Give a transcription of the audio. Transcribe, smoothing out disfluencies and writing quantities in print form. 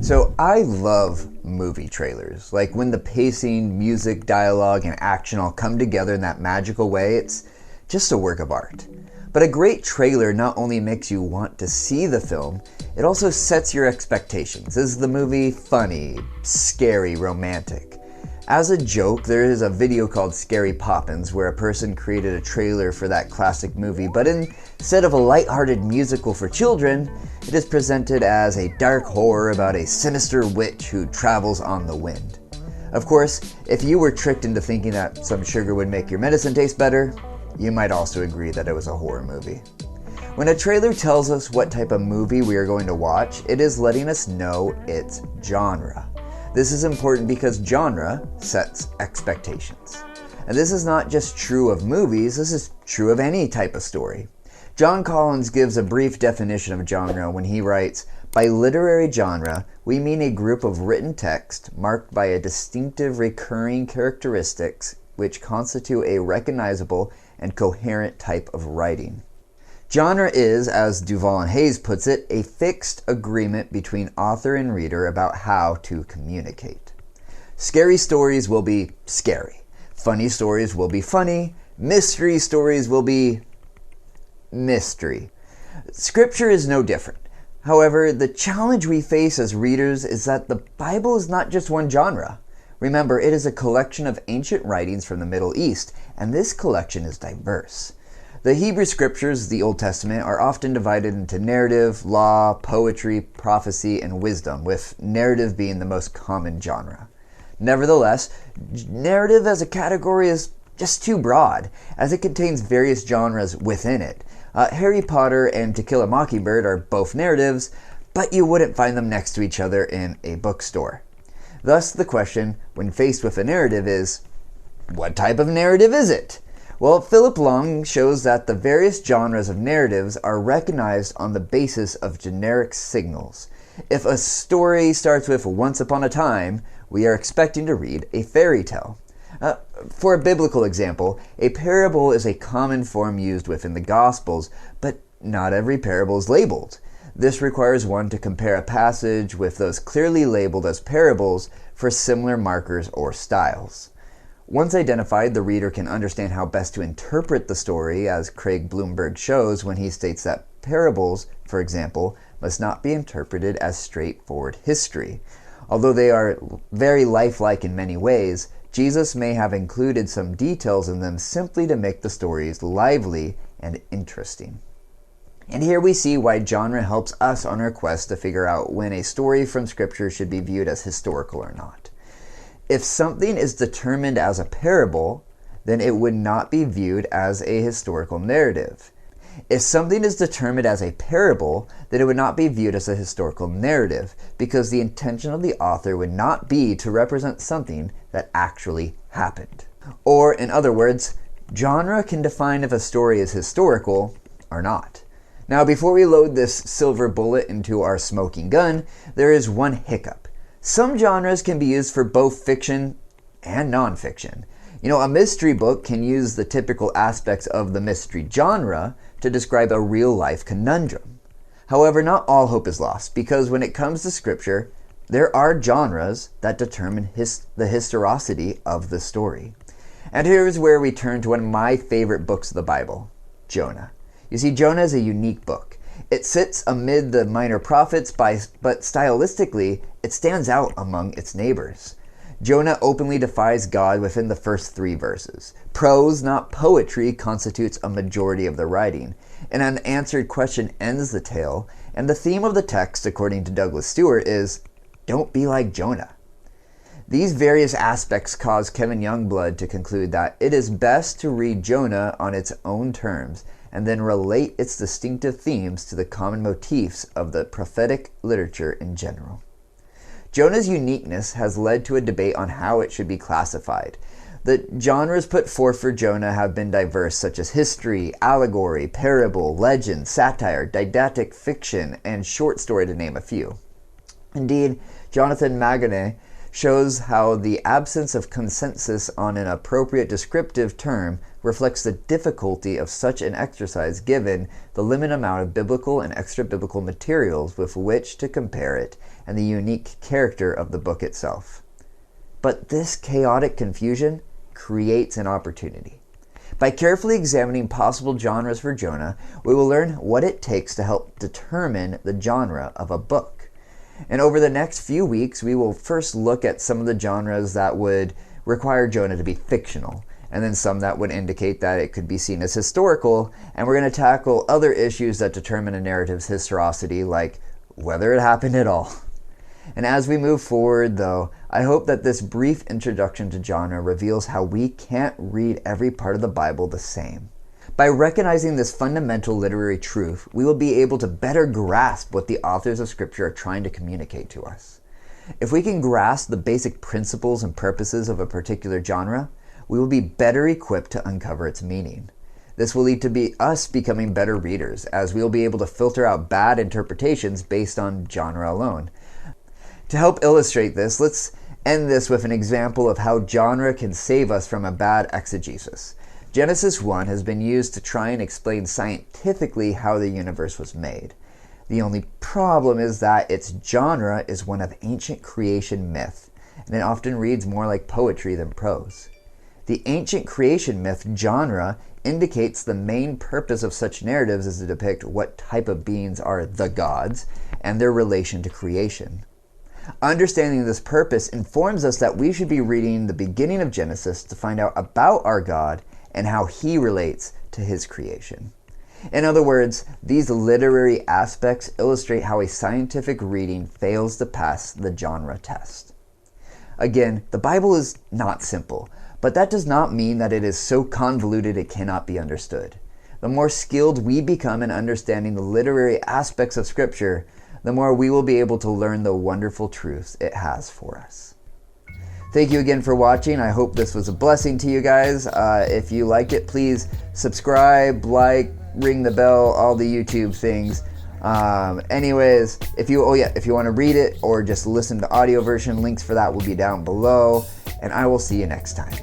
So I love movie trailers. Like when the pacing, music, dialogue, and action all come together in that magical way, it's just a work of art. But a great trailer not only makes you want to see the film, it also sets your expectations. Is the movie funny, scary, romantic? As a joke, there is a video called Scary Poppins where a person created a trailer for that classic movie, but instead of a lighthearted musical for children, it is presented as a dark horror about a sinister witch who travels on the wind. Of course, if you were tricked into thinking that some sugar would make your medicine taste better, you might also agree that it was a horror movie. When a trailer tells us what type of movie we are going to watch, it is letting us know its genre. This is important because genre sets expectations. And this is not just true of movies, this is true of any type of story. John Collins gives a brief definition of genre when he writes, "By literary genre, we mean a group of written text marked by a distinctive recurring characteristics which constitute a recognizable and coherent type of writing." Genre is, as Duvall and Hayes puts it, a fixed agreement between author and reader about how to communicate. Scary stories will be scary. Funny stories will be funny. Mystery stories will be mystery. Scripture is no different. However, the challenge we face as readers is that the Bible is not just one genre. Remember, it is a collection of ancient writings from the Middle East, and this collection is diverse. The Hebrew scriptures, the Old Testament, are often divided into narrative, law, poetry, prophecy, and wisdom, with narrative being the most common genre. Nevertheless, narrative as a category is just too broad, as it contains various genres within it. Harry Potter and To Kill a Mockingbird are both narratives, but you wouldn't find them next to each other in a bookstore. Thus, the question, when faced with a narrative, is, what type of narrative is it? Well, Philip Long shows that the various genres of narratives are recognized on the basis of generic signals. If a story starts with "once upon a time," we are expecting to read a fairy tale. For a biblical example, a parable is a common form used within the Gospels, but not every parable is labeled. This requires one to compare a passage with those clearly labeled as parables for similar markers or styles. Once identified, the reader can understand how best to interpret the story, as Craig Bloomberg shows when he states that parables, for example, must not be interpreted as straightforward history. Although they are very lifelike in many ways, Jesus may have included some details in them simply to make the stories lively and interesting. And here we see why genre helps us on our quest to figure out when a story from Scripture should be viewed as historical or not. If something is determined as a parable, then it would not be viewed as a historical narrative. If something is determined as a parable, then it would not be viewed as a historical narrative, because the intention of the author would not be to represent something that actually happened. Or, in other words, genre can define if a story is historical or not. Now, before we load this silver bullet into our smoking gun, there is one hiccup. Some genres can be used for both fiction and nonfiction. A mystery book can use the typical aspects of the mystery genre to describe a real-life conundrum. However, not all hope is lost, because when it comes to Scripture, there are genres that determine the historicity of the story. And here's where we turn to one of my favorite books of the Bible, Jonah. You see, Jonah is a unique book. It sits amid the minor prophets, but stylistically, it stands out among its neighbors. Jonah openly defies God within the first 3 verses. Prose, not poetry, constitutes a majority of the writing. An unanswered question ends the tale, and the theme of the text, according to Douglas Stewart, is, "Don't be like Jonah." These various aspects cause Kevin Youngblood to conclude that it is best to read Jonah on its own terms, and then relate its distinctive themes to the common motifs of the prophetic literature in general. Jonah's uniqueness has led to a debate on how it should be classified. The genres put forth for Jonah have been diverse, such as history, allegory, parable, legend, satire, didactic fiction, and short story, to name a few. Indeed, Jonathan Magone shows how the absence of consensus on an appropriate descriptive term reflects the difficulty of such an exercise given the limited amount of biblical and extra-biblical materials with which to compare it, and the unique character of the book itself. But this chaotic confusion creates an opportunity. By carefully examining possible genres for Jonah, we will learn what it takes to help determine the genre of a book. And over the next few weeks, we will first look at some of the genres that would require Jonah to be fictional, and then some that would indicate that it could be seen as historical, and we're going to tackle other issues that determine a narrative's historicity, like whether it happened at all. And as we move forward, though, I hope that this brief introduction to genre reveals how we can't read every part of the Bible the same. By recognizing this fundamental literary truth, we will be able to better grasp what the authors of Scripture are trying to communicate to us. If we can grasp the basic principles and purposes of a particular genre, we will be better equipped to uncover its meaning. This will lead to us becoming better readers, as we will be able to filter out bad interpretations based on genre alone. To help illustrate this, let's end this with an example of how genre can save us from a bad exegesis. Genesis 1 has been used to try and explain scientifically how the universe was made. The only problem is that its genre is one of ancient creation myth, and it often reads more like poetry than prose. The ancient creation myth genre indicates the main purpose of such narratives is to depict what type of beings are the gods and their relation to creation. Understanding this purpose informs us that we should be reading the beginning of Genesis to find out about our God and how he relates to his creation. In other words, these literary aspects illustrate how a scientific reading fails to pass the genre test. Again, the Bible is not simple, but that does not mean that it is so convoluted it cannot be understood. The more skilled we become in understanding the literary aspects of Scripture, the more we will be able to learn the wonderful truths it has for us. Thank you again for watching. I hope this was a blessing to you guys. If you liked it, please subscribe, like, ring the bell, all the YouTube things. Anyways, if you want to read it or just listen to the audio version, links for that will be down below. And I will see you next time.